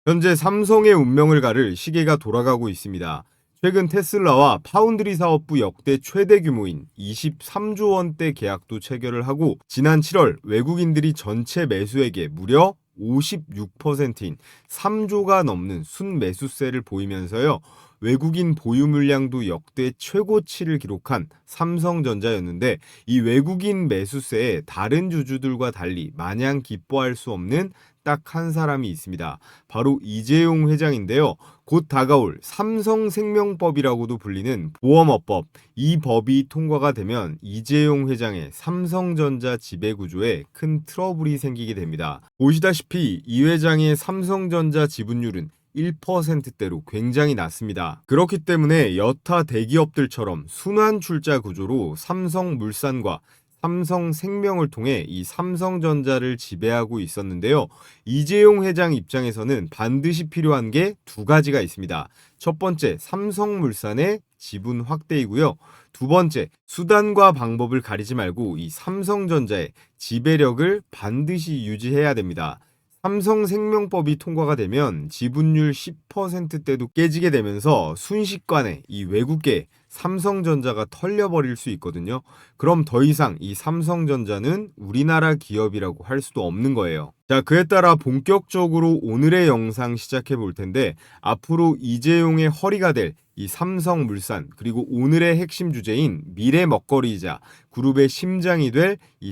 현재 삼성의 운명을 가를 시계가 돌아가고 있습니다. 최근 테슬라와 파운드리 사업부 역대 최대 규모인 23조 원대 계약도 체결을 하고 지난 7월 외국인들이 전체 매수액의 무려 56%인 3조가 넘는 순매수세를 보이면서요. 외국인 보유 물량도 역대 최고치를 기록한 삼성전자였는데 이 외국인 매수세에 다른 주주들과 달리 마냥 기뻐할 수 없는 딱 한 사람이 있습니다. 바로 이재용 회장인데요. 곧 다가올 삼성생명법이라고도 불리는 보험업법, 이 법이 통과가 되면 이재용 회장의 삼성전자 지배구조에 큰 트러블이 생기게 됩니다. 보시다시피 이 회장의 삼성전자 지분율은 1%대로 굉장히 낮습니다. 그렇기 때문에 여타 대기업들처럼 순환 출자 구조로 삼성물산과 삼성생명을 통해 이 삼성전자를 지배하고 있었는데요. 이재용 회장 입장에서는 반드시 필요한 게 두 가지가 있습니다. 첫 번째, 삼성물산의 지분 확대이고요. 두 번째, 수단과 방법을 가리지 말고 이 삼성전자의 지배력을 반드시 유지해야 됩니다. 삼성생명법이 통과가 되면 지분율 10%대도 깨지게 되면서 순식간에 이 외국계 삼성전자가 털려버릴 수 있거든요. 그럼 더 이상 이 삼성전자는 우리나라 기업이라고 할 수도 없는 거예요. 자, 그에 따라 본격적으로 오늘의 영상 시작해 볼 텐데 앞으로 이재용의 허리가 될 이 삼성물산 그리고 오늘의 핵심 주제인 미래 먹거리이자 그룹의 심장이 될 이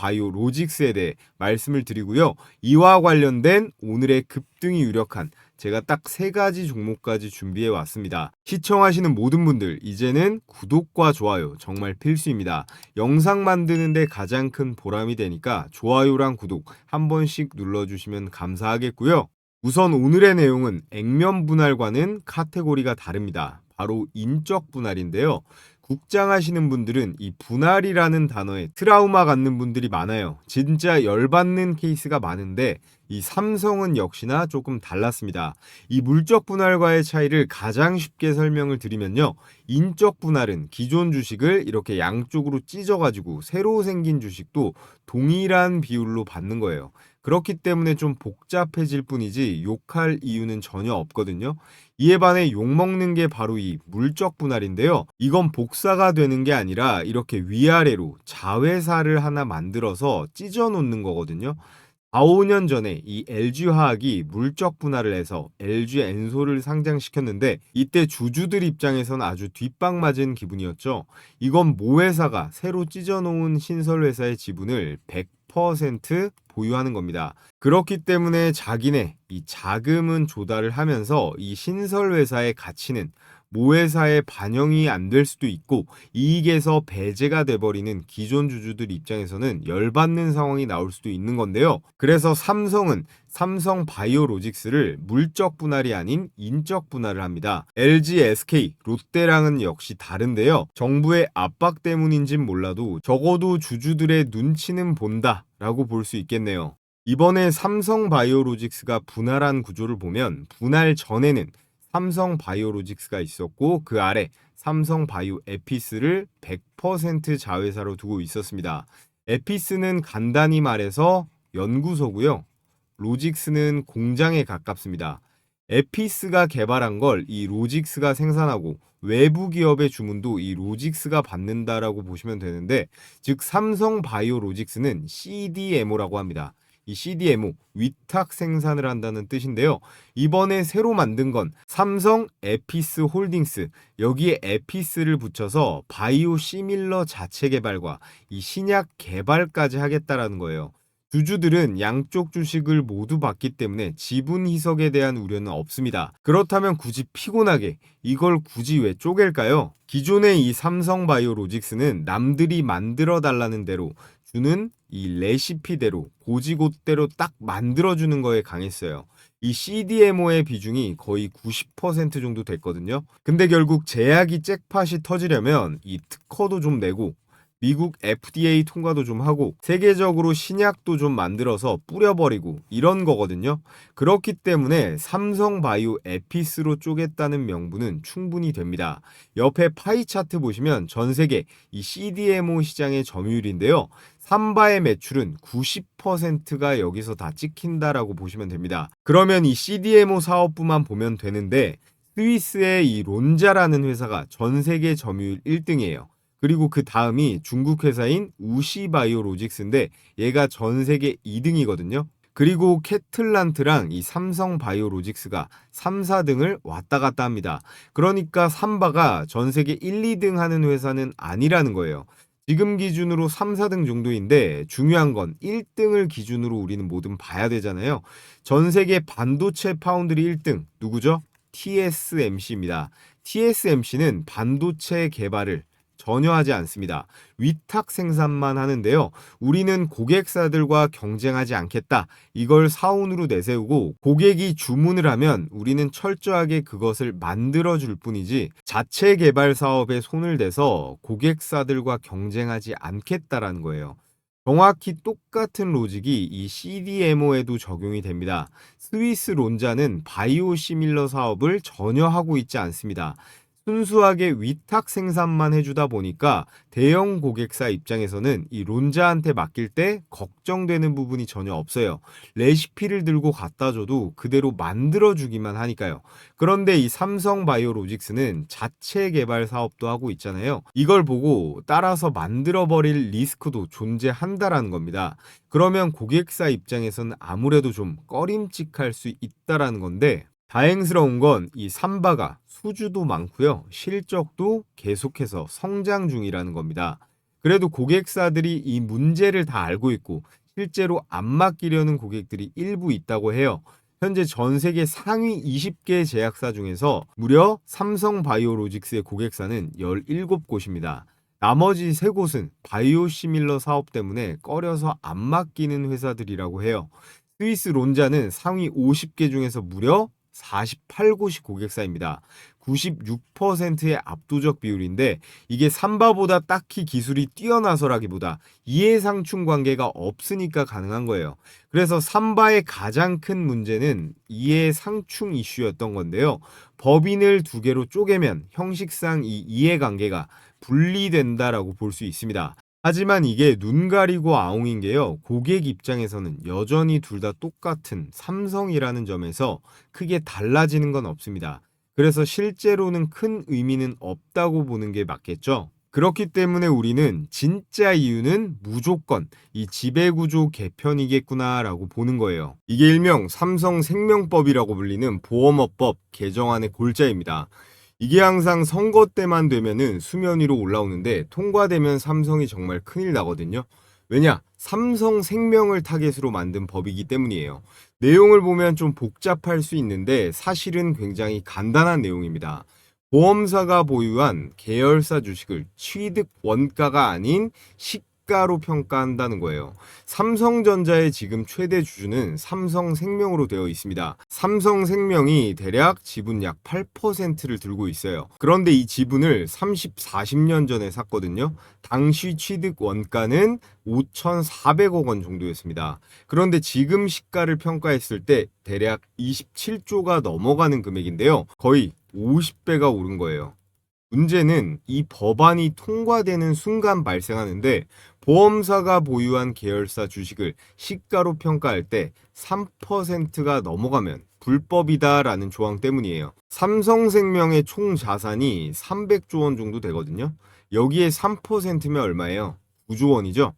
삼성바이오로직스에 대해 말씀을 드리고요. 이와 관련된 오늘의 급등이 유력한 제가 딱 세 가지 종목까지 준비해 왔습니다. 시청하시는 모든 분들 이제는 구독과 좋아요 정말 필수입니다. 영상 만드는데 가장 큰 보람이 되니까 좋아요랑 구독 한 번씩 눌러주시면 감사하겠고요. 우선 오늘의 내용은 액면 분할과는 카테고리가 다릅니다. 바로 인적 분할인데요. 국장하시는 분들은 이 분할이라는 단어에 트라우마 갖는 분들이 많아요. 진짜 열받는 케이스가 많은데 이 삼성은 역시나 조금 달랐습니다. 이 물적 분할과의 차이를 가장 쉽게 설명을 드리면요. 인적 분할은 기존 주식을 이렇게 양쪽으로 찢어가지고 새로 생긴 주식도 동일한 비율로 받는 거예요. 그렇기 때문에 좀 복잡해질 뿐이지 욕할 이유는 전혀 없거든요. 이에 반해 욕먹는 게 바로 이 물적 분할인데요. 이건 복사가 되는 게 아니라 이렇게 위아래로 자회사를 하나 만들어서 찢어 놓는 거거든요. 4, 5년 전에 이 LG화학이 물적 분할을 해서 LG엔솔을 상장시켰는데 이때 주주들 입장에선 아주 뒷방 맞은 기분이었죠. 이건 모 회사가 새로 찢어놓은 신설회사의 지분을 100% 보유하는 겁니다. 그렇기 때문에 자기네 이 자금은 조달을 하면서 이 신설회사의 가치는 모 회사에 반영이 안 될 수도 있고 이익에서 배제가 돼버리는 기존 주주들 입장에서는 열받는 상황이 나올 수도 있는 건데요. 그래서 삼성은 삼성바이오로직스를 물적 분할이 아닌 인적 분할을 합니다. LG, SK, 롯데랑은 역시 다른데요. 정부의 압박 때문인진 몰라도 적어도 주주들의 눈치는 본다 라고 볼 수 있겠네요. 이번에 삼성바이오로직스가 분할한 구조를 보면 분할 전에는 삼성바이오로직스가 있었고 그 아래 삼성바이오에피스를 100% 자회사로 두고 있었습니다. 에피스는 간단히 말해서 연구소고요. 로직스는 공장에 가깝습니다. 에피스가 개발한 걸 이 로직스가 생산하고 외부 기업의 주문도 이 로직스가 받는다라고 보시면 되는데 즉 삼성바이오로직스는 CDMO라고 합니다. 이 CDMO, 위탁 생산을 한다는 뜻인데요. 이번에 새로 만든 건 삼성 에피스 홀딩스, 여기에 에피스를 붙여서 바이오 시밀러 자체 개발과 이 신약 개발까지 하겠다라는 거예요. 주주들은 양쪽 주식을 모두 받기 때문에 지분 희석에 대한 우려는 없습니다. 그렇다면 굳이 피곤하게 이걸 굳이 왜 쪼갤까요? 기존의 이 삼성바이오로직스는 남들이 만들어 달라는 대로 주는 이 레시피대로 고지곳대로 딱 만들어주는 거에 강했어요. 이 CDMO의 비중이 거의 90% 정도 됐거든요. 근데 결국 제약이 잭팟이 터지려면 이 특허도 좀 내고 미국 FDA 통과도 좀 하고 세계적으로 신약도 좀 만들어서 뿌려버리고 이런 거거든요. 그렇기 때문에 삼성바이오 에피스로 쪼갰다는 명분은 충분히 됩니다. 옆에 파이 차트 보시면 전 세계 이 CDMO 시장의 점유율인데요. 삼바의 매출은 90%가 여기서 다 찍힌다라고 보시면 됩니다. 그러면 이 CDMO 사업부만 보면 되는데 스위스의 이 론자라는 회사가 전 세계 점유율 1등이에요. 그리고 그 다음이 중국 회사인 우시바이오로직스인데 얘가 전 세계 2등이거든요. 그리고 캐틀란트랑 이 삼성바이오로직스가 3, 4등을 왔다 갔다 합니다. 그러니까 삼바가 전 세계 1, 2등 하는 회사는 아니라는 거예요. 지금 기준으로 3, 4등 정도인데 중요한 건 1등을 기준으로 우리는 뭐든 봐야 되잖아요. 전 세계 반도체 파운드리 1등 누구죠? TSMC입니다. TSMC는 반도체 개발을 전혀 하지 않습니다. 위탁 생산만 하는데요. 우리는 고객사들과 경쟁하지 않겠다. 이걸 사운으로 내세우고 고객이 주문을 하면 우리는 철저하게 그것을 만들어줄 뿐이지 자체 개발 사업에 손을 대서 고객사들과 경쟁하지 않겠다라는 거예요. 정확히 똑같은 로직이 이 CDMO에도 적용이 됩니다. 스위스 론자는 바이오시밀러 사업을 전혀 하고 있지 않습니다. 순수하게 위탁 생산만 해주다 보니까 대형 고객사 입장에서는 이 론자한테 맡길 때 걱정되는 부분이 전혀 없어요. 레시피를 들고 갖다 줘도 그대로 만들어주기만 하니까요. 그런데 이 삼성바이오로직스는 자체 개발 사업도 하고 있잖아요. 이걸 보고 따라서 만들어버릴 리스크도 존재한다라는 겁니다. 그러면 고객사 입장에서는 아무래도 좀 꺼림칙할 수 있다라는 건데 다행스러운 건 이 삼바가 수주도 많고요. 실적도 계속해서 성장 중이라는 겁니다. 그래도 고객사들이 이 문제를 다 알고 있고 실제로 안 맡기려는 고객들이 일부 있다고 해요. 현재 전 세계 상위 20개 제약사 중에서 무려 삼성바이오로직스의 고객사는 17곳입니다. 나머지 3곳은 바이오시밀러 사업 때문에 꺼려서 안 맡기는 회사들이라고 해요. 스위스 론자는 상위 50개 중에서 무려 48곳이 고객사입니다. 96%의 압도적 비율인데 이게 삼바보다 딱히 기술이 뛰어나서라기보다 이해상충 관계가 없으니까 가능한 거예요. 그래서 삼바의 가장 큰 문제는 이해상충 이슈였던 건데요. 법인을 2개로 쪼개면 형식상 이 이해관계가 분리된다라고 볼 수 있습니다. 하지만 이게 눈 가리고 아웅인 게요. 고객 입장에서는 여전히 둘 다 똑같은 삼성이라는 점에서 크게 달라지는 건 없습니다. 그래서 실제로는 큰 의미는 없다고 보는 게 맞겠죠. 그렇기 때문에 우리는 진짜 이유는 무조건 이 지배구조 개편이겠구나라고 보는 거예요. 이게 일명 삼성생명법이라고 불리는 보험업법 개정안의 골자입니다. 이게 항상 선거 때만 되면은 수면 위로 올라오는데 통과되면 삼성이 정말 큰일 나거든요. 왜냐? 삼성생명을 타겟으로 만든 법이기 때문이에요. 내용을 보면 좀 복잡할 수 있는데 사실은 굉장히 간단한 내용입니다. 보험사가 보유한 계열사 주식을 취득 원가가 아닌 시가로 평가한다는 거예요. 삼성전자의 지금 최대 주주는 삼성생명으로 되어 있습니다. 삼성생명이 대략 지분 약 8%를 들고 있어요. 그런데 이 지분을 30, 40년 전에 샀거든요. 당시 취득 원가는 5,400억 원 정도였습니다. 그런데 지금 시가를 평가했을 때 대략 27조가 넘어가는 금액인데요. 거의 50배가 오른 거예요. 문제는 이 법안이 통과되는 순간 발생하는데 보험사가 보유한 계열사 주식을 시가로 평가할 때 3%가 넘어가면 불법이다라는 조항 때문이에요. 삼성생명의 총 자산이 300조 원 정도 되거든요. 여기에 3%면 얼마예요? 9조 원이죠.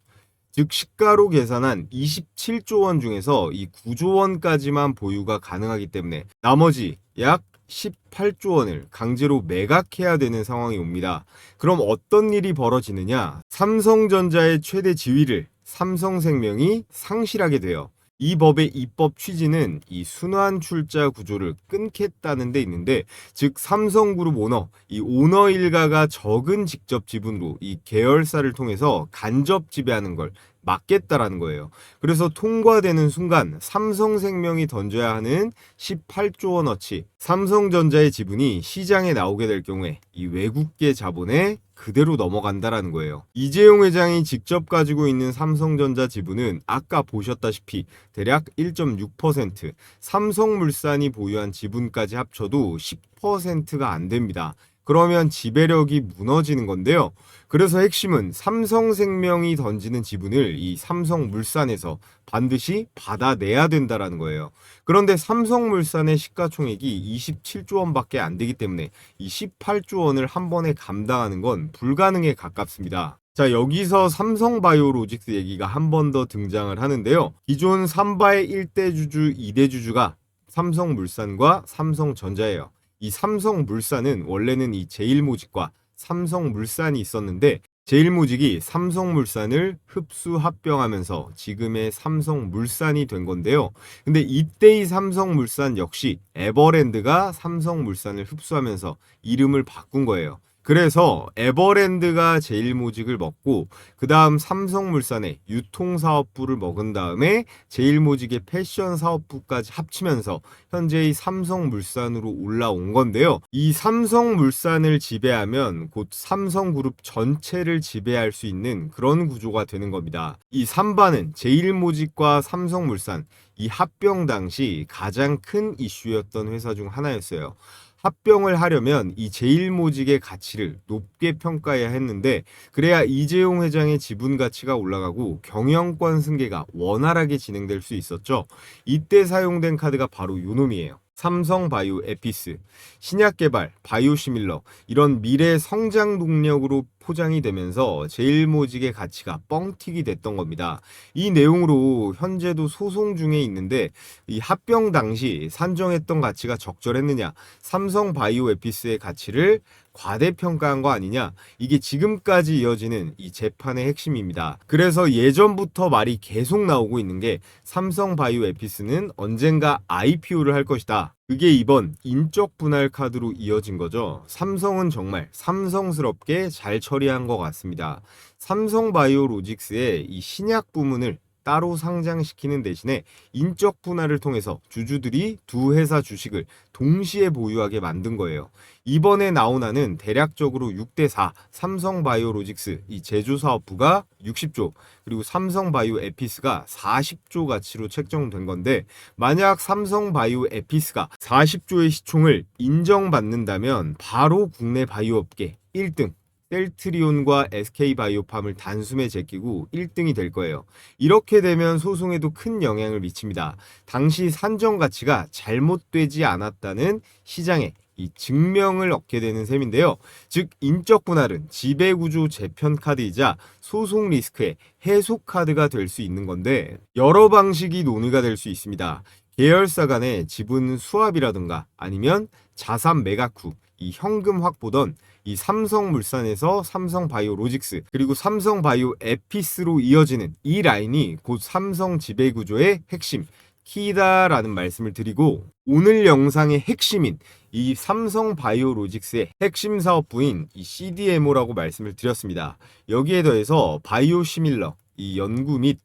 즉 시가로 계산한 27조 원 중에서 이 9조 원까지만 보유가 가능하기 때문에 나머지 약 18조 원을 강제로 매각해야 되는 상황이 옵니다. 그럼 어떤 일이 벌어지느냐? 삼성전자의 최대 지위를 삼성생명이 상실하게 돼요. 이 법의 입법 취지는 이 순환 출자 구조를 끊겠다는 데 있는데, 즉 삼성그룹 오너, 이 오너 일가가 적은 직접 지분으로 이 계열사를 통해서 간접 지배하는 걸 막겠다라는 거예요. 그래서 통과되는 순간 삼성생명이 던져야 하는 18조 원어치 삼성전자의 지분이 시장에 나오게 될 경우에 이 외국계 자본에 그대로 넘어간다라는 거예요. 이재용 회장이 직접 가지고 있는 삼성전자 지분은 아까 보셨다시피 대략 1.6%, 삼성물산이 보유한 지분까지 합쳐도 10%가 안 됩니다. 그러면 지배력이 무너지는 건데요. 그래서 핵심은 삼성생명이 던지는 지분을 이 삼성물산에서 반드시 받아내야 된다라는 거예요. 그런데 삼성물산의 시가총액이 27조 원밖에 안 되기 때문에 이 18조 원을 한 번에 감당하는 건 불가능에 가깝습니다. 자, 여기서 삼성바이오로직스 얘기가 한 번 더 등장을 하는데요. 기존 삼바의 1대 주주, 2대 주주가 삼성물산과 삼성전자예요. 이 삼성물산은 원래는 이 제일모직과 삼성물산이 있었는데 제일모직이 삼성물산을 흡수 합병하면서 지금의 삼성물산이 된 건데요. 근데 이때의 삼성물산 역시 에버랜드가 삼성물산을 흡수하면서 이름을 바꾼 거예요. 그래서 에버랜드가 제일모직을 먹고 그 다음 삼성물산의 유통사업부를 먹은 다음에 제일모직의 패션사업부까지 합치면서 현재의 삼성물산으로 올라온 건데요. 이 삼성물산을 지배하면 곧 삼성그룹 전체를 지배할 수 있는 그런 구조가 되는 겁니다. 이 삼바는 제일모직과 삼성물산 이 합병 당시 가장 큰 이슈였던 회사 중 하나였어요. 합병을 하려면 이 제일모직의 가치를 높게 평가해야 했는데 그래야 이재용 회장의 지분 가치가 올라가고 경영권 승계가 원활하게 진행될 수 있었죠. 이때 사용된 카드가 바로 요놈이에요. 삼성바이오 에피스, 신약개발, 바이오시밀러 이런 미래 성장 동력으로 포장이 되면서 제일모직의 가치가 뻥튀기 됐던 겁니다. 이 내용으로 현재도 소송 중에 있는데 이 합병 당시 산정했던 가치가 적절했느냐, 삼성바이오 에피스의 가치를 과대평가한 거 아니냐, 이게 지금까지 이어지는 이 재판의 핵심입니다. 그래서 예전부터 말이 계속 나오고 있는 게 삼성바이오 에피스는 언젠가 IPO를 할 것이다. 그게 이번 인적 분할 카드로 이어진 거죠. 삼성은 정말 삼성스럽게 잘 처리한 것 같습니다. 삼성바이오로직스의 이 신약 부문을 따로 상장시키는 대신에 인적 분할을 통해서 주주들이 두 회사 주식을 동시에 보유하게 만든 거예요. 이번에 나온 안은 대략적으로 6대4 삼성바이오로직스 이 제조사업부가 60조 그리고 삼성바이오 에피스가 40조 가치로 책정된 건데 만약 삼성바이오 에피스가 40조의 시총을 인정받는다면 바로 국내 바이오업계 1등 셀트리온과 SK바이오팜을 단숨에 제끼고 1등이 될 거예요. 이렇게 되면 소송에도 큰 영향을 미칩니다. 당시 산정 가치가 잘못되지 않았다는 시장의 이 증명을 얻게 되는 셈인데요. 즉 인적 분할은 지배구조 재편 카드이자 소송 리스크의 해소 카드가 될 수 있는 건데 여러 방식이 논의가 될 수 있습니다. 계열사 간의 지분 수합이라든가 아니면 자산 매각 후 이 현금 확보던 이 삼성물산에서 삼성바이오로직스 그리고 삼성바이오 에피스로 이어지는 이 라인이 곧 삼성 지배구조의 핵심 키다라는 말씀을 드리고 오늘 영상의 핵심인 이 삼성바이오로직스의 핵심 사업부인 이 CDMO라고 말씀을 드렸습니다. 여기에 더해서 바이오시밀러 이 연구 및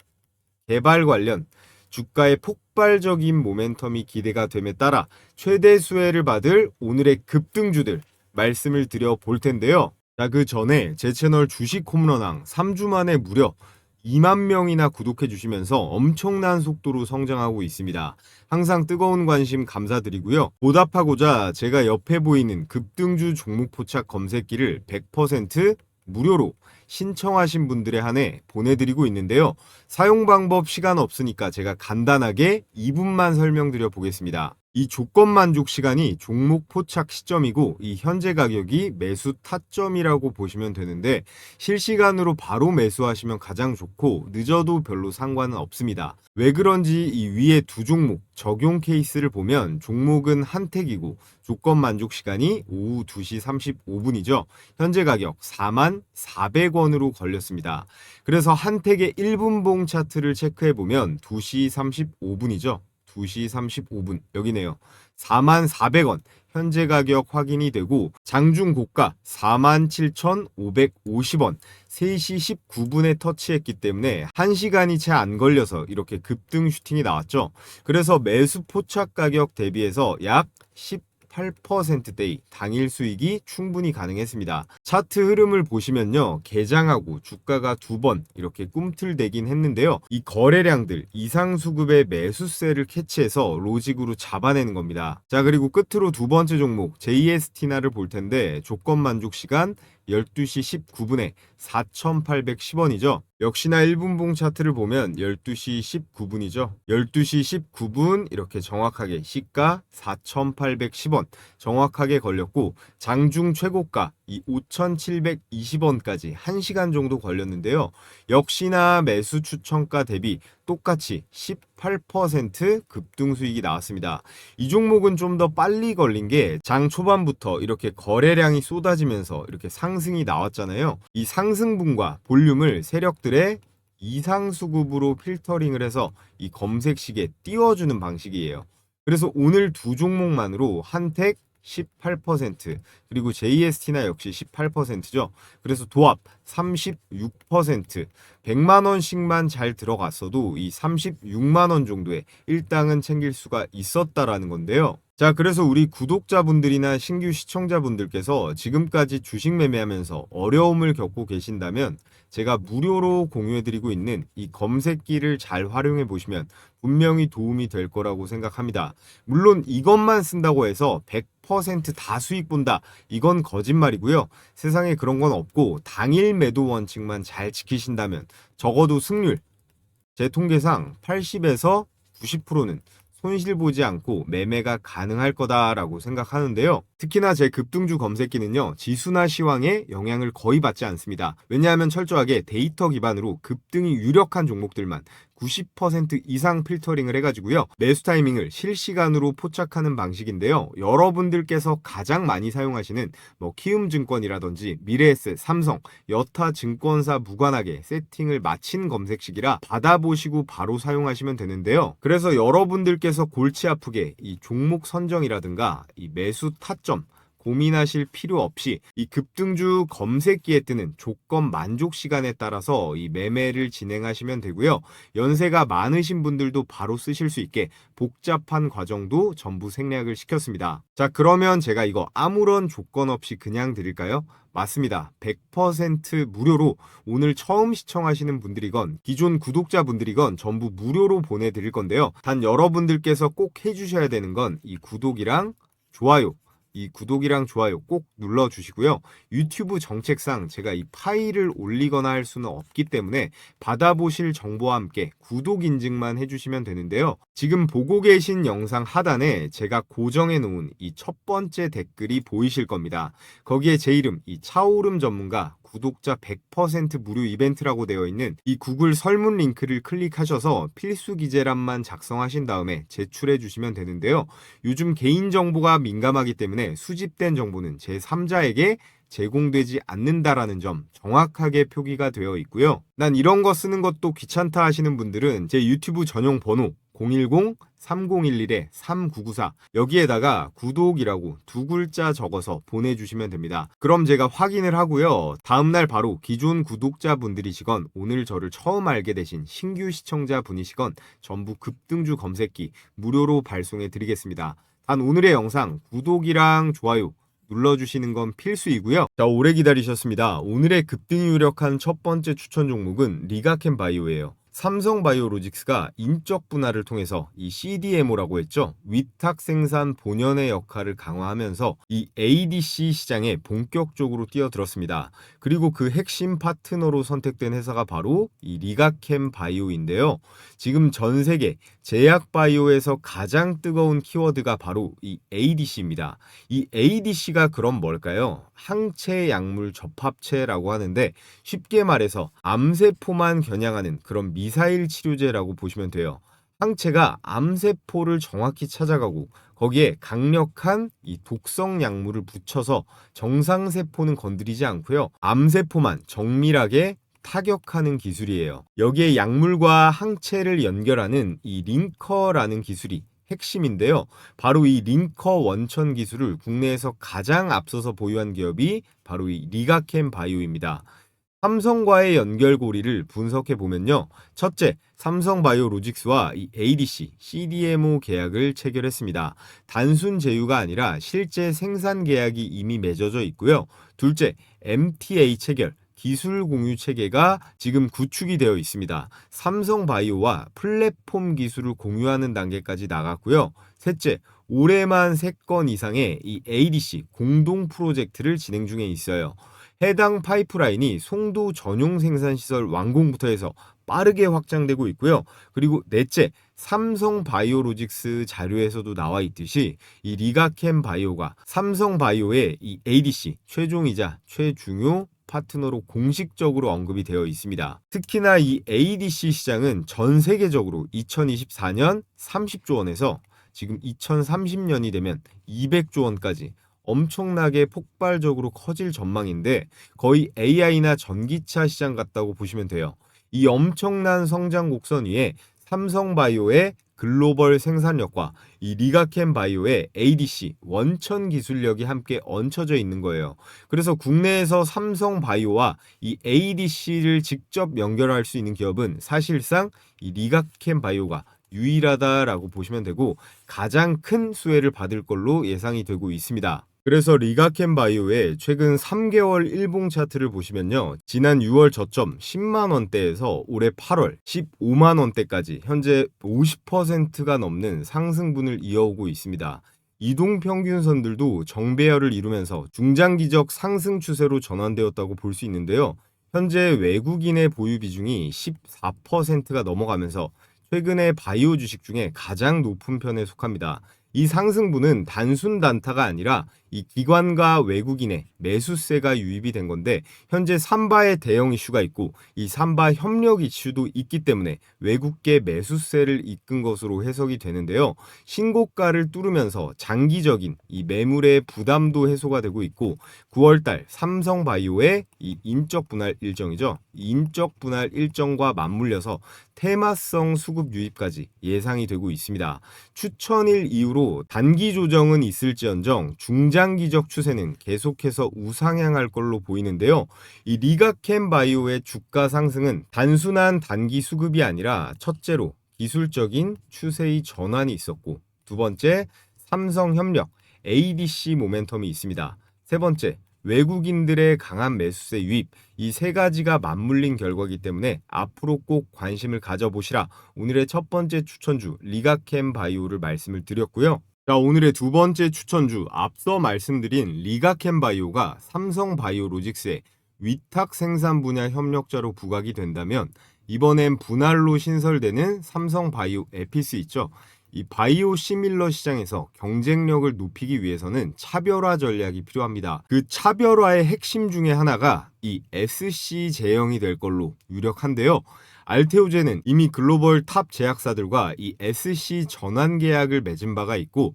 개발 관련 주가의 폭발적인 모멘텀이 기대가 됨에 따라 최대 수혜를 받을 오늘의 급등주들 말씀을 드려 볼 텐데요. 자, 그 전에 제 채널 주식 홈런왕 3주 만에 무려 2만 명이나 구독해 주시면서 엄청난 속도로 성장하고 있습니다. 항상 뜨거운 관심 감사드리고요. 보답하고자 제가 옆에 보이는 급등주 종목 포착 검색기를 100% 무료로 신청하신 분들에 한해 보내드리고 있는데요. 사용 방법 시간 없으니까 제가 간단하게 2분만 설명드려 보겠습니다. 이 조건 만족 시간이 종목 포착 시점이고 이 현재 가격이 매수 타점이라고 보시면 되는데 실시간으로 바로 매수하시면 가장 좋고 늦어도 별로 상관은 없습니다. 왜 그런지 이 위에 두 종목 적용 케이스를 보면 종목은 한택이고 조건 만족 시간이 오후 2시 35분이죠. 현재 가격 44,000원으로 걸렸습니다. 그래서 한택의 1분봉 차트를 체크해 보면 2시 35분이죠. 2시 35분 여기네요. 44,000원 현재 가격 확인이 되고 장중 고가 47,550원 3시 19분에 터치했기 때문에 1시간이 채 안 걸려서 이렇게 급등 슈팅이 나왔죠. 그래서 매수 포착 가격 대비해서 약 8%대의 당일 수익이 충분히 가능했습니다. 차트 흐름을 보시면요. 개장하고 주가가 2번 이렇게 꿈틀대긴 했는데요. 이 거래량들 이상 수급의 매수세를 캐치해서 로직으로 잡아내는 겁니다. 자, 그리고 끝으로 두 번째 종목 JST나를 볼 텐데 조건 만족 시간 12시 19분에 4,810원이죠. 역시나 1분봉 차트를 보면 12시 19분이죠. 12시 19분 이렇게 정확하게 시가 4,810원 정확하게 걸렸고 장중 최고가 이 5,720원까지 1시간 정도 걸렸는데요. 역시나 매수 추천가 대비 똑같이 18% 급등 수익이 나왔습니다. 이 종목은 좀 더 빨리 걸린 게 장 초반부터 이렇게 거래량이 쏟아지면서 이렇게 상승이 나왔잖아요. 이 상승분과 볼륨을 세력들의 이상 수급으로 필터링을 해서 이 검색식에 띄워주는 방식이에요. 그래서 오늘 두 종목만으로 한택 18% 그리고 JST나 역시 18%죠. 그래서 도합 36% 100만원씩만 잘 들어갔어도 이 36만원 정도의 일당은 챙길 수가 있었다라는 건데요. 자, 그래서 우리 구독자분들이나 신규 시청자분들께서 지금까지 주식 매매하면서 어려움을 겪고 계신다면 제가 무료로 공유해드리고 있는 이 검색기를 잘 활용해 보시면 분명히 도움이 될 거라고 생각합니다. 물론 이것만 쓴다고 해서 100%다 수익 본다. 이건 거짓말이고요. 세상에 그런 건 없고 당일 매도 원칙만 잘 지키신다면 적어도 승률 제 통계상 80에서 90%는 손실 보지 않고 매매가 가능할 거다라고 생각하는데요. 특히나 제 급등주 검색기는요. 지수나 시황에 영향을 거의 받지 않습니다. 왜냐하면 철저하게 데이터 기반으로 급등이 유력한 종목들만 90% 이상 필터링을 해가지고요. 매수 타이밍을 실시간으로 포착하는 방식인데요. 여러분들께서 가장 많이 사용하시는 키움증권이라든지 미래에셋, 삼성, 여타 증권사 무관하게 세팅을 마친 검색식이라 받아보시고 바로 사용하시면 되는데요. 그래서 여러분들께서 골치 아프게 이 종목 선정이라든가 이 매수 타점 고민하실 필요 없이 이 급등주 검색기에 뜨는 조건 만족 시간에 따라서 이 매매를 진행하시면 되고요. 연세가 많으신 분들도 바로 쓰실 수 있게 복잡한 과정도 전부 생략을 시켰습니다. 자, 그러면 제가 이거 아무런 조건 없이 그냥 드릴까요? 맞습니다. 100% 무료로 오늘 처음 시청하시는 분들이건 기존 구독자분들이건 전부 무료로 보내드릴 건데요. 단 여러분들께서 꼭 해주셔야 되는 건 이 구독이랑 좋아요 이 구독이랑 좋아요 꼭 눌러주시고요. 유튜브 정책상 제가 이 파일을 올리거나 할 수는 없기 때문에 받아보실 정보와 함께 구독 인증만 해주시면 되는데요. 지금 보고 계신 영상 하단에 제가 고정해 놓은 이 첫 번째 댓글이 보이실 겁니다. 거기에 제 이름 이 차오름 전문가 구독자 100% 무료 이벤트라고 되어 있는 이 구글 설문 링크를 클릭하셔서 필수 기재란만 작성하신 다음에 제출해 주시면 되는데요. 요즘 개인정보가 민감하기 때문에 수집된 정보는 제3자에게 제공되지 않는다라는 점 정확하게 표기가 되어 있고요. 난 이런 거 쓰는 것도 귀찮다 하시는 분들은 제 유튜브 전용 번호 010-3011-3994 여기에다가 구독이라고 두 글자 적어서 보내주시면 됩니다. 그럼 제가 확인을 하고요. 다음날 바로 기존 구독자분들이시건 오늘 저를 처음 알게 되신 신규 시청자분이시건 전부 급등주 검색기 무료로 발송해 드리겠습니다. 단 오늘의 영상 구독이랑 좋아요 눌러주시는 건 필수이고요. 자, 오래 기다리셨습니다. 오늘의 급등이 유력한 첫 번째 추천 종목은 리가캠바이오예요. 삼성바이오로직스가 인적 분할을 통해서 이 CDMO라고 했죠. 위탁 생산 본연의 역할을 강화하면서 이 ADC 시장에 본격적으로 뛰어들었습니다. 그리고 그 핵심 파트너로 선택된 회사가 바로 이 리가캠바이오인데요. 지금 전 세계 제약바이오에서 가장 뜨거운 키워드가 바로 이 ADC입니다. 이 ADC가 그럼 뭘까요? 항체 약물 접합체라고 하는데 쉽게 말해서 암세포만 겨냥하는 그런 미사일 치료제라고 보시면 돼요. 항체가 암세포를 정확히 찾아가고 거기에 강력한 이 독성 약물을 붙여서 정상세포는 건드리지 않고요. 암세포만 정밀하게 타격하는 기술이에요. 여기에 약물과 항체를 연결하는 이 링커라는 기술이 핵심인데요. 바로 이 링커 원천 기술을 국내에서 가장 앞서서 보유한 기업이 바로 이 리가캠 바이오입니다. 삼성과의 연결고리를 분석해 보면요. 첫째, 삼성바이오로직스와 이 ADC, CDMO 계약을 체결했습니다. 단순 제휴가 아니라 실제 생산 계약이 이미 맺어져 있고요. 둘째, MTA 체결, 기술 공유 체계가 지금 구축이 되어 있습니다. 삼성바이오와 플랫폼 기술을 공유하는 단계까지 나갔고요. 셋째, 올해만 3건 이상의 이 ADC 공동 프로젝트를 진행 중에 있어요. 해당 파이프라인이 송도 전용 생산시설 완공부터 해서 빠르게 확장되고 있고요. 그리고 넷째, 삼성바이오로직스 자료에서도 나와 있듯이 이 리가캠 바이오가 삼성바이오의 이 ADC 최종이자 최중요 파트너로 공식적으로 언급이 되어 있습니다. 특히나 이 ADC 시장은 전 세계적으로 2024년 30조 원에서 지금 2030년이 되면 200조 원까지 엄청나게 폭발적으로 커질 전망인데 거의 AI나 전기차 시장 같다고 보시면 돼요. 이 엄청난 성장 곡선 위에 삼성바이오의 글로벌 생산력과 이 리가캠 바이오의 ADC 원천 기술력이 함께 얹혀져 있는 거예요. 그래서 국내에서 삼성바이오와 이 ADC를 직접 연결할 수 있는 기업은 사실상 이 리가캠 바이오가 유일하다라고 보시면 되고 가장 큰 수혜를 받을 걸로 예상이 되고 있습니다. 그래서 리가캠 바이오의 최근 3개월 일봉 차트를 보시면요. 지난 6월 저점 10만 원대에서 올해 8월 15만 원대까지 현재 50%가 넘는 상승분을 이어오고 있습니다. 이동평균선들도 정배열을 이루면서 중장기적 상승 추세로 전환되었다고 볼 수 있는데요. 현재 외국인의 보유 비중이 14%가 넘어가면서 최근에 바이오 주식 중에 가장 높은 편에 속합니다. 이 상승분은 단순 단타가 아니라 이 기관과 외국인의 매수세가 유입이 된 건데 현재 삼바의 대형 이슈가 있고 이 삼바 협력 이슈도 있기 때문에 외국계 매수세를 이끈 것으로 해석이 되는데요. 신고가를 뚫으면서 장기적인 이 매물의 부담도 해소가 되고 있고 9월달 삼성바이오의 이 인적 분할 일정이죠. 인적 분할 일정과 맞물려서 테마성 수급 유입까지 예상이 되고 있습니다. 추천일 이후로 단기 조정은 있을지언정 중장기적 추세는 계속해서 우상향할 걸로 보이는데요. 이 리가캠 바이오의 주가 상승은 단순한 단기 수급이 아니라 첫째로 기술적인 추세의 전환이 있었고 두 번째 삼성협력 ADC 모멘텀이 있습니다. 세 번째 외국인들의 강한 매수세 유입 이 세 가지가 맞물린 결과이기 때문에 앞으로 꼭 관심을 가져보시라 오늘의 첫 번째 추천주 리가캠 바이오를 말씀을 드렸고요. 자, 오늘의 두 번째 추천주 앞서 말씀드린 리가캠 바이오가 삼성바이오로직스의 위탁 생산 분야 협력자로 부각이 된다면 이번엔 분할로 신설되는 삼성바이오 에피스 있죠. 이 바이오 시밀러 시장에서 경쟁력을 높이기 위해서는 차별화 전략이 필요합니다. 그 차별화의 핵심 중에 하나가 이 SC 제형이 될 걸로 유력한데요. 알테오젠은 이미 글로벌 탑 제약사들과 이 SC 전환 계약을 맺은 바가 있고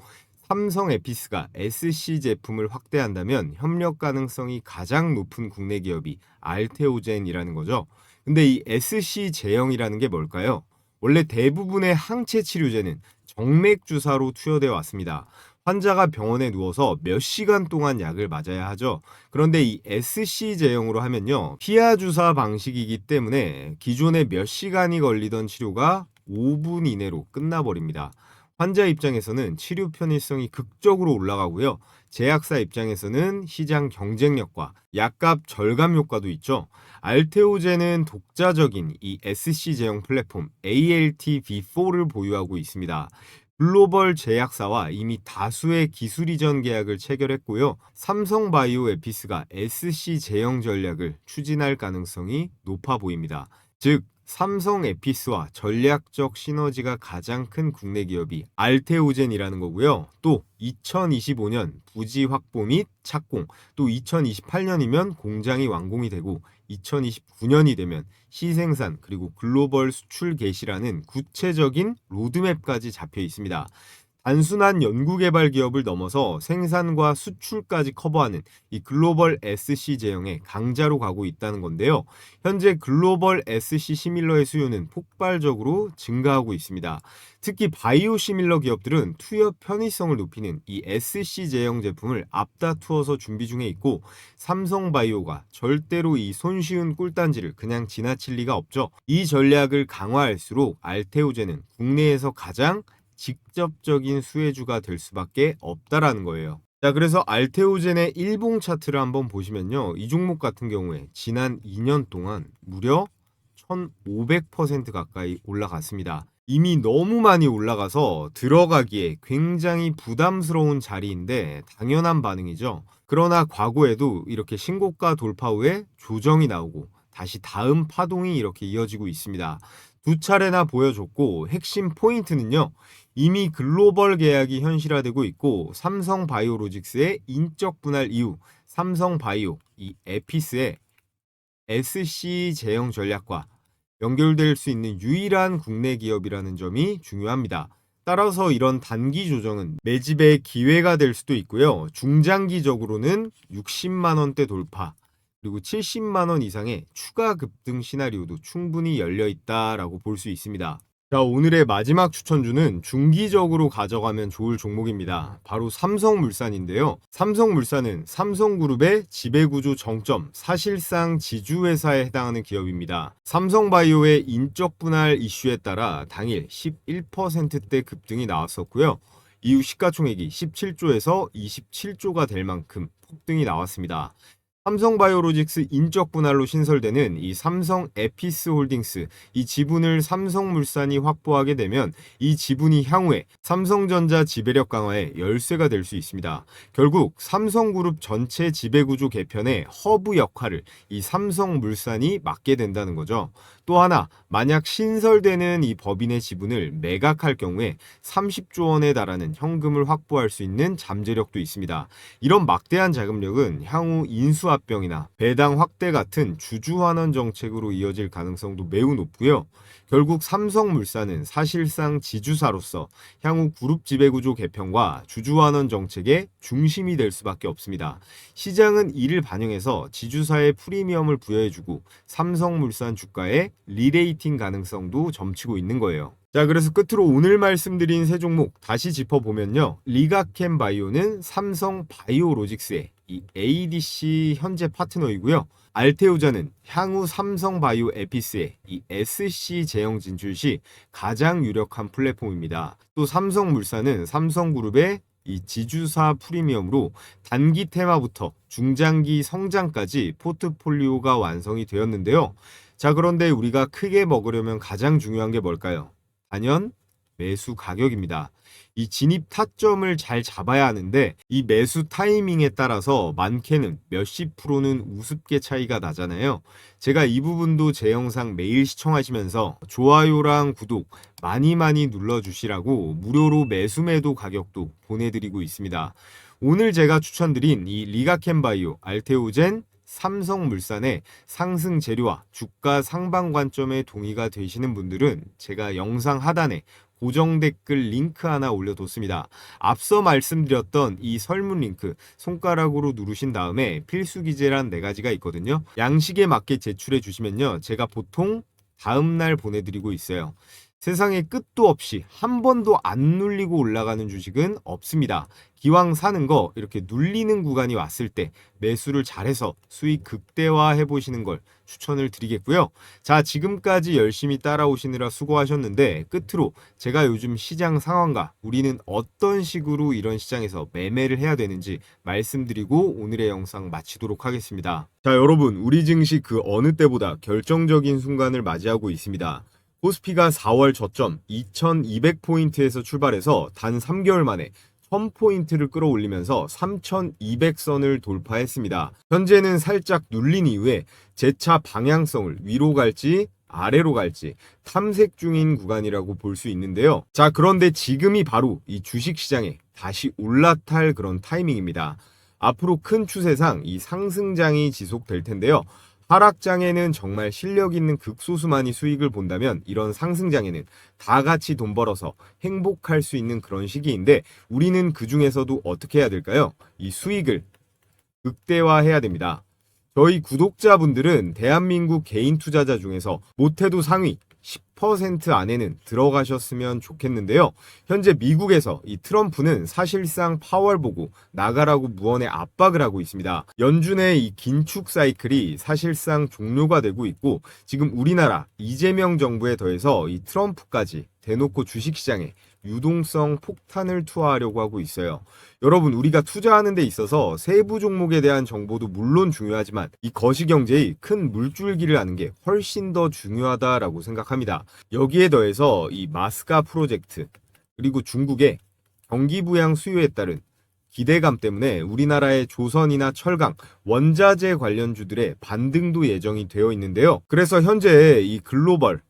삼성 에피스가 SC 제품을 확대한다면 협력 가능성이 가장 높은 국내 기업이 알테오젠이라는 거죠. 근데 이 SC 제형이라는 게 뭘까요? 원래 대부분의 항체 치료제는 정맥 주사로 투여되어 왔습니다. 환자가 병원에 누워서 몇 시간 동안 약을 맞아야 하죠. 그런데 이 SC 제형으로 하면요. 피하 주사 방식이기 때문에 기존에 몇 시간이 걸리던 치료가 5분 이내로 끝나버립니다. 환자 입장에서는 치료 편의성이 극적으로 올라가고요. 제약사 입장에서는 시장 경쟁력과 약값 절감 효과도 있죠. 알테오젠은 독자적인 이 SC 제형 플랫폼 ALT-V4를 보유하고 있습니다. 글로벌 제약사와 이미 다수의 기술 이전 계약을 체결했고요. 삼성바이오 에피스가 SC 제형 전략을 추진할 가능성이 높아 보입니다. 즉 삼성 에피스와 전략적 시너지가 가장 큰 국내 기업이 알테오젠이라는 거고요. 또 2025년 부지 확보 및 착공, 또 2028년이면 공장이 완공이 되고 2029년이 되면 시생산 그리고 글로벌 수출 개시라는 구체적인 로드맵까지 잡혀 있습니다. 단순한 연구개발 기업을 넘어서 생산과 수출까지 커버하는 이 글로벌 SC 제형의 강자로 가고 있다는 건데요. 현재 글로벌 SC 시밀러의 수요는 폭발적으로 증가하고 있습니다. 특히 바이오 시밀러 기업들은 투여 편의성을 높이는 이 SC 제형 제품을 앞다투어서 준비 중에 있고, 삼성바이오가 절대로 이 손쉬운 꿀단지를 그냥 지나칠 리가 없죠. 이 전략을 강화할수록 알테오젠은 국내에서 가장 직접적인 수혜주가 될 수밖에 없다라는 거예요. 자, 그래서 알테오젠의 일봉 차트를 한번 보시면요. 이 종목 같은 경우에 지난 2년 동안 무려 1500% 가까이 올라갔습니다. 이미 너무 많이 올라가서 들어가기에 굉장히 부담스러운 자리인데 당연한 반응이죠. 그러나 과거에도 이렇게 신고가 돌파 후에 조정이 나오고 다시 다음 파동이 이렇게 이어지고 있습니다. 두 차례나 보여줬고, 핵심 포인트는요. 이미 글로벌 계약이 현실화되고 있고, 삼성바이오로직스의 인적 분할 이후 삼성바이오 이 에피스의 SC 제형 전략과 연결될 수 있는 유일한 국내 기업이라는 점이 중요합니다. 따라서 이런 단기 조정은 매집의 기회가 될 수도 있고요. 중장기적으로는 60만 원대 돌파, 그리고 70만 원 이상의 추가 급등 시나리오도 충분히 열려 있다라고 볼 수 있습니다. 자, 오늘의 마지막 추천주는 중기적으로 가져가면 좋을 종목입니다. 바로 삼성물산인데요. 삼성물산은 삼성그룹의 지배구조 정점, 사실상 지주회사에 해당하는 기업입니다. 삼성바이오의 인적 분할 이슈에 따라 당일 11%대 급등이 나왔었고요. 이후 시가총액이 17조에서 27조가 될 만큼 폭등이 나왔습니다. 삼성바이오로직스 인적 분할로 신설되는 이 삼성 에피스홀딩스, 이 지분을 삼성물산이 확보하게 되면 이 지분이 향후에 삼성전자 지배력 강화의 열쇠가 될 수 있습니다. 결국 삼성그룹 전체 지배구조 개편의 허브 역할을 이 삼성물산이 맡게 된다는 거죠. 또 하나, 만약 신설되는 이 법인의 지분을 매각할 경우에 30조 원에 달하는 현금을 확보할 수 있는 잠재력도 있습니다. 이런 막대한 자금력은 향후 인수합병이나 배당 확대 같은 주주환원 정책으로 이어질 가능성도 매우 높고요. 결국 삼성물산은 사실상 지주사로서 향후 그룹 지배구조 개편과 주주환원 정책의 중심이 될 수밖에 없습니다. 시장은 이를 반영해서 지주사의 프리미엄을 부여해주고 삼성물산 주가의 리레이팅 가능성도 점치고 있는 거예요. 자, 그래서 끝으로 오늘 말씀드린 세 종목 다시 짚어보면요. 리가캠바이오는 삼성바이오로직스의 이 ADC 현재 파트너이고요. 알테오젠은 향후 삼성바이오 에피스의 이 SC 제형 진출 시 가장 유력한 플랫폼입니다. 또 삼성물산은 삼성그룹의 이 지주사 프리미엄으로 단기 테마부터 중장기 성장까지 포트폴리오가 완성이 되었는데요. 자, 그런데 우리가 크게 먹으려면 가장 중요한 게 뭘까요? 단연 매수 가격입니다. 이 진입 타점을 잘 잡아야 하는데 이 매수 타이밍에 따라서 많게는 몇십 프로는 우습게 차이가 나잖아요. 제가 이 부분도 제 영상 매일 시청하시면서 좋아요랑 구독 많이 눌러주시라고 무료로 매수 매도 가격도 보내드리고 있습니다. 오늘 제가 추천드린 이 리가캠바이오, 알테오젠, 삼성물산의 상승 재료와 주가 상방 관점에 동의가 되시는 분들은 제가 영상 하단에 고정 댓글 링크 하나 올려뒀습니다. 앞서 말씀드렸던 이 설문 링크 손가락으로 누르신 다음에 필수 기재란 4가지가 있거든요. 양식에 맞게 제출해 주시면요. 제가 보통 다음날 보내드리고 있어요. 세상에 끝도 없이 한 번도 안 눌리고 올라가는 주식은 없습니다. 기왕 사는 거 이렇게 눌리는 구간이 왔을 때 매수를 잘해서 수익 극대화해 보시는 걸 추천을 드리겠고요. 자, 지금까지 열심히 따라오시느라 수고하셨는데 끝으로 제가 요즘 시장 상황과 우리는 어떤 식으로 이런 시장에서 매매를 해야 되는지 말씀드리고 오늘의 영상 마치도록 하겠습니다. 자, 여러분, 우리 증시 그 어느 때보다 결정적인 순간을 맞이하고 있습니다. 코스피가 4월 저점 2200포인트에서 출발해서 단 3개월 만에 1000포인트를 끌어올리면서 3200선을 돌파했습니다. 현재는 살짝 눌린 이후에 재차 방향성을 위로 갈지 아래로 갈지 탐색 중인 구간이라고 볼 수 있는데요. 자, 그런데 지금이 바로 이 주식시장에 다시 올라탈 그런 타이밍입니다. 앞으로 큰 추세상 이 상승장이 지속될 텐데요. 하락장에는 정말 실력 있는 극소수만이 수익을 본다면 이런 상승장에는 다 같이 돈 벌어서 행복할 수 있는 그런 시기인데 우리는 그 중에서도 어떻게 해야 될까요? 이 수익을 극대화해야 됩니다. 저희 구독자분들은 대한민국 개인 투자자 중에서 못해도 상위 10% 안에는 들어가셨으면 좋겠는데요. 현재 미국에서 이 트럼프는 사실상 파월 보고 나가라고 무언의 압박을 하고 있습니다. 연준의 이 긴축 사이클이 사실상 종료가 되고 있고 지금 우리나라 이재명 정부에 더해서 이 트럼프까지 대놓고 주식시장에 유동성 폭탄을 투하하려고 하고 있어요. 여러분, 우리가 투자하는 데 있어서 세부 종목에 대한 정보도 물론 중요하지만 이 거시경제의 큰 물줄기를 아는 게 훨씬 더 중요하다라고 생각합니다. 여기에 더해서 이 마스카 프로젝트 그리고 중국의 경기 부양 수요에 따른 기대감 때문에 우리나라의 조선이나 철강, 원자재 관련주들의 반등도 예정이 되어 있는데요. 그래서 현재 이 글로벌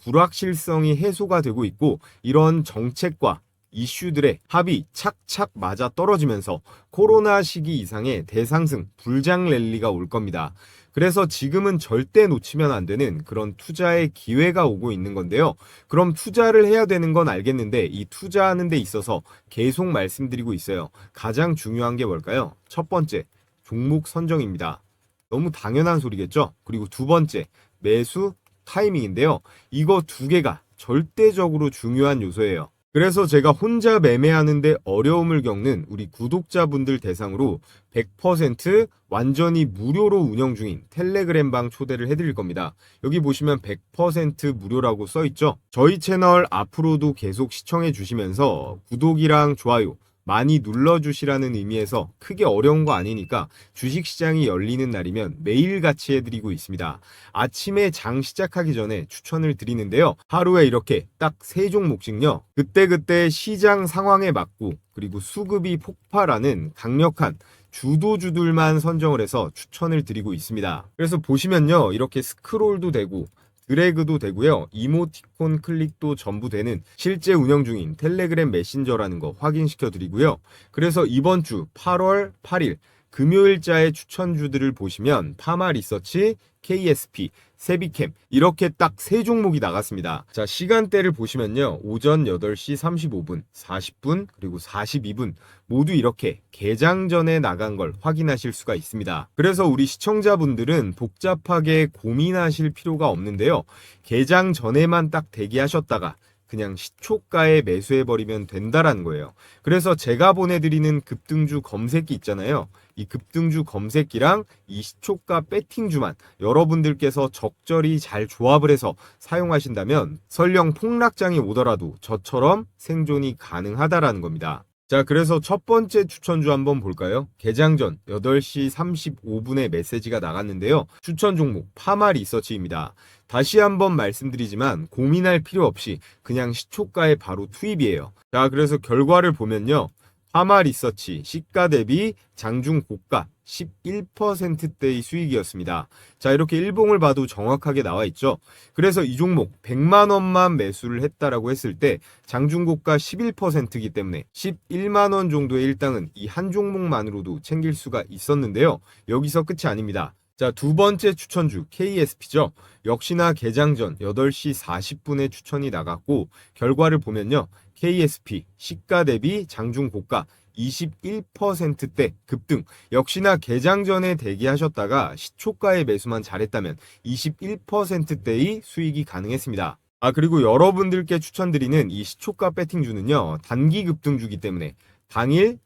불확실성이 해소가 되고 있고 이런 정책과 이슈들의 합이 착착 맞아 떨어지면서 코로나 시기 이상의 대상승 불장 랠리가 올 겁니다. 그래서 지금은 절대 놓치면 안 되는 그런 투자의 기회가 오고 있는 건데요. 그럼 투자를 해야 되는 건 알겠는데 이 투자하는 데 있어서 계속 말씀드리고 있어요. 가장 중요한 게 뭘까요? 첫 번째, 종목 선정입니다. 너무 당연한 소리겠죠? 그리고 두 번째, 매수 타이밍인데요. 이거 두 개가 절대적으로 중요한 요소예요. 그래서 제가 혼자 매매하는데 어려움을 겪는 우리 구독자분들 대상으로 100% 완전히 무료로 운영 중인 텔레그램방 초대를 해드릴 겁니다. 여기 보시면 100% 무료라고 써있죠. 저희 채널 앞으로도 계속 시청해 주시면서 구독이랑 좋아요 많이 눌러주시라는 의미에서 크게 어려운 거 아니니까 주식시장이 열리는 날이면 매일같이 해드리고 있습니다. 아침에 장 시작하기 전에 추천을 드리는데요. 하루에 이렇게 딱 3종목씩요. 그때그때 시장 상황에 맞고 그리고 수급이 폭발하는 강력한 주도주들만 선정을 해서 추천을 드리고 있습니다. 그래서 보시면요. 이렇게 스크롤도 되고 드래그도 되고요. 이모티콘 클릭도 전부 되는 실제 운영 중인 텔레그램 메신저라는 거 확인시켜 드리고요. 그래서 이번 주 8월 8일 금요일자의 추천주들을 보시면 파마 리서치, KSP, 세비캠 이렇게 딱 3종목이 나갔습니다. 자, 시간대를 보시면요. 오전 8시 35분, 40분, 그리고 42분 모두 이렇게 개장 전에 나간 걸 확인하실 수가 있습니다. 그래서 우리 시청자분들은 복잡하게 고민하실 필요가 없는데요. 개장 전에만 딱 대기하셨다가 그냥 시초가에 매수해버리면 된다라는 거예요. 그래서 제가 보내드리는 급등주 검색기 있잖아요. 이 급등주 검색기랑 이 시초가 배팅주만 여러분들께서 적절히 잘 조합을 해서 사용하신다면 설령 폭락장이 오더라도 저처럼 생존이 가능하다라는 겁니다. 자, 그래서 첫 번째 추천주 한번 볼까요? 개장 전 8시 35분에 메시지가 나갔는데요. 추천 종목 파마 리서치입니다. 다시 한번 말씀드리지만 고민할 필요 없이 그냥 시초가에 바로 투입이에요. 자, 그래서 결과를 보면요. 파마 리서치 시가 대비 장중 고가 11%대의 수익이었습니다. 자, 이렇게 일봉을 봐도 정확하게 나와 있죠. 그래서 이 종목 100만 원만 매수를 했다라고 했을 때 장중 고가 11%이기 때문에 11만 원 정도의 일당은 이 한 종목만으로도 챙길 수가 있었는데요. 여기서 끝이 아닙니다. 자, 두 번째 추천주 KSP죠. 역시나 개장 전 8시 40분에 추천이 나갔고 결과를 보면요. KSP 시가 대비 장중 고가 21%대 급등. 역시나 개장 전에 대기하셨다가 시초가에 매수만 잘했다면 21%대의 수익이 가능했습니다. 아, 그리고 여러분들께 추천드리는 이 시초가 배팅주는요. 단기 급등주기 때문에 당일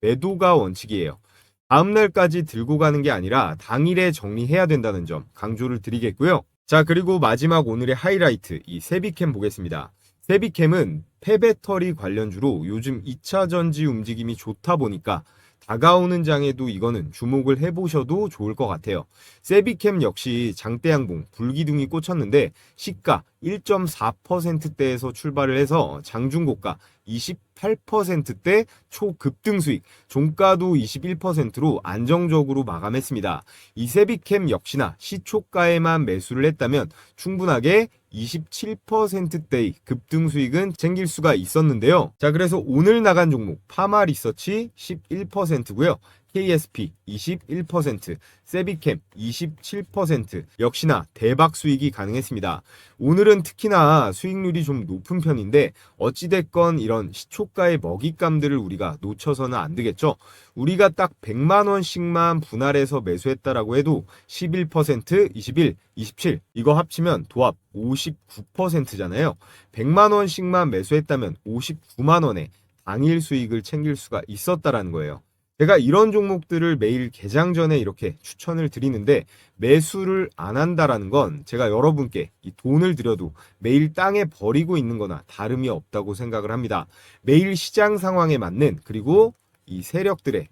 매도가 원칙이에요. 다음날까지 들고 가는 게 아니라 당일에 정리해야 된다는 점 강조를 드리겠고요. 자, 그리고 마지막 오늘의 하이라이트 이 세비캠 보겠습니다. 세비캠은 폐배터리 관련주로 요즘 2차 전지 움직임이 좋다 보니까 다가오는 장에도 이거는 주목을 해보셔도 좋을 것 같아요. 세비캠 역시 장대양봉 불기둥이 꽂혔는데 시가 1.4%대에서 출발을 해서 장중고가 28%대 초급등 수익, 종가도 21%로 안정적으로 마감했습니다. 이 세비캠 역시나 시초가에만 매수를 했다면 충분하게 27%대의 급등 수익은 챙길 수가 있었는데요. 자, 그래서 오늘 나간 종목 파마 리서치 11%고요. KSP 21%, 세비캠 27%, 역시나 대박 수익이 가능했습니다. 오늘은 특히나 수익률이 좀 높은 편인데 어찌됐건 이런 시초가의 먹잇감들을 우리가 놓쳐서는 안 되겠죠. 우리가 딱 100만 원씩만 분할해서 매수했다라고 해도 11%, 21, 27 이거 합치면 도합 59%잖아요. 100만 원씩만 매수했다면 59만 원에 당일 수익을 챙길 수가 있었다라는 거예요. 제가 이런 종목들을 매일 개장 전에 이렇게 추천을 드리는데 매수를 안 한다라는 건 제가 여러분께 이 돈을 들여도 매일 땅에 버리고 있는 거나 다름이 없다고 생각을 합니다. 매일 시장 상황에 맞는 그리고 이 세력들의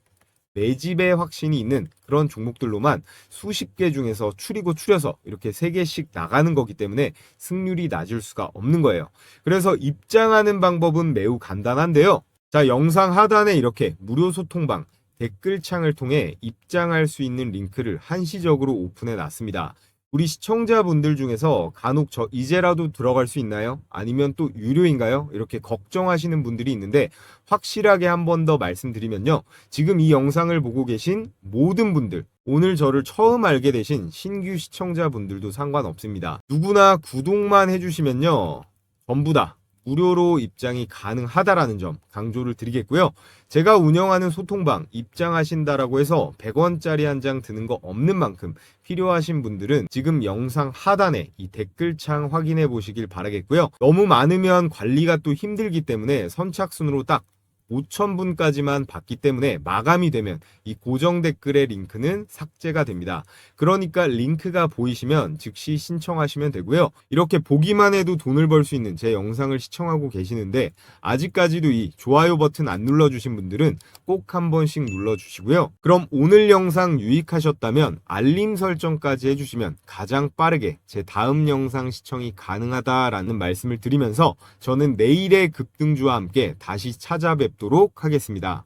매집의 확신이 있는 그런 종목들로만 수십 개 중에서 추리고 추려서 이렇게 3개씩 나가는 거기 때문에 승률이 낮을 수가 없는 거예요. 그래서 입장하는 방법은 매우 간단한데요. 자, 영상 하단에 이렇게 무료 소통방 댓글창을 통해 입장할 수 있는 링크를 한시적으로 오픈해 놨습니다. 우리 시청자분들 중에서 간혹 저 이제라도 들어갈 수 있나요? 아니면 또 유료인가요? 이렇게 걱정하시는 분들이 있는데 확실하게 한 번 더 말씀드리면요. 지금 이 영상을 보고 계신 모든 분들, 오늘 저를 처음 알게 되신 신규 시청자분들도 상관없습니다. 누구나 구독만 해주시면요. 전부 다 무료로 입장이 가능하다라는 점 강조를 드리겠고요. 제가 운영하는 소통방 입장하신다라고 해서 100원짜리 한 장 드는 거 없는 만큼 필요하신 분들은 지금 영상 하단에 이 댓글창 확인해 보시길 바라겠고요. 너무 많으면 관리가 또 힘들기 때문에 선착순으로 딱 5,000분까지만 받기 때문에 마감이 되면 이 고정 댓글의 링크는 삭제가 됩니다. 그러니까 링크가 보이시면 즉시 신청하시면 되고요. 이렇게 보기만 해도 돈을 벌 수 있는 제 영상을 시청하고 계시는데 아직까지도 이 좋아요 버튼 안 눌러주신 분들은 꼭 한 번씩 눌러주시고요. 그럼 오늘 영상 유익하셨다면 알림 설정까지 해주시면 가장 빠르게 제 다음 영상 시청이 가능하다라는 말씀을 드리면서 저는 내일의 급등주와 함께 다시 찾아뵙도록 하겠습니다.